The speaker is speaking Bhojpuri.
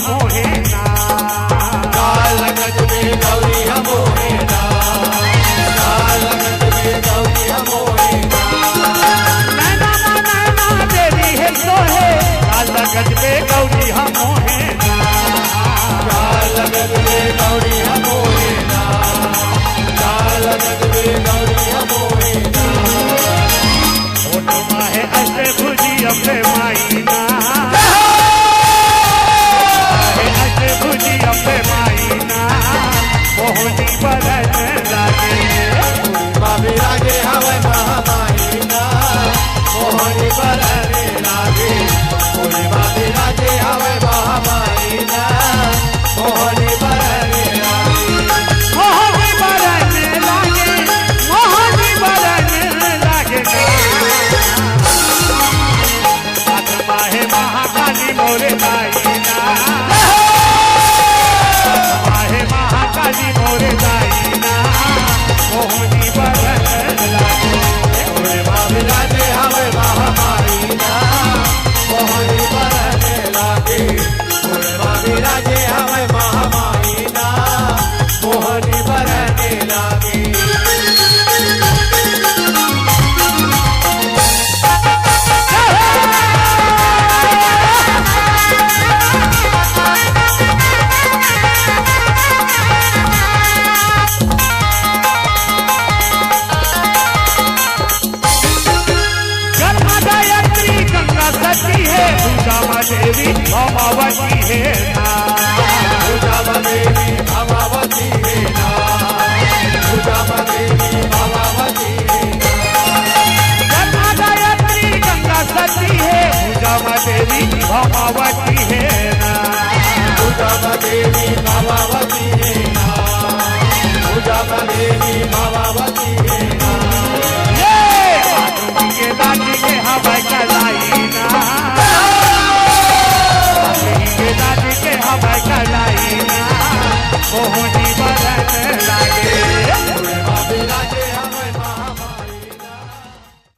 मोहे ना, काल गज में गौरी मोहे ना, काल गज में गौरी मोहे ना, नैना नैना देवी है सोहे, काल गज में गौरी मोहे ना, काल गज में गौरी मोहे ना, काल गज में गौरी मोहे ना, फोटो माहे अष्ट भुजी अम्बे माईना, अष्ट भुजी अम्बे माईना, मोहनी बरन लागे, विराजे हवे महामाईना, मोहनी बरने लागे, विराजे हवे महामाईना, मोहनी बरने लागे, मोहनी बरन लागे, मोहनी बरन लागे, आत्मा है महाकाली मोरे दाईना, आत्मा है महाकाली मोरे दाईना, मोहनी बरन लागे, विराजे हवे महामाईना, मोहनी बरने लागे, विराजे हवे महामाईना, मोहनी बरने लागे। देवी भवावती है ना, देवी भवावती है ना, देवी भवावती है गंगा गायत्री गंगा सती है, पूजा देवी भवावती है ना, देवी भवावती है ना, देवी भवावती है ना।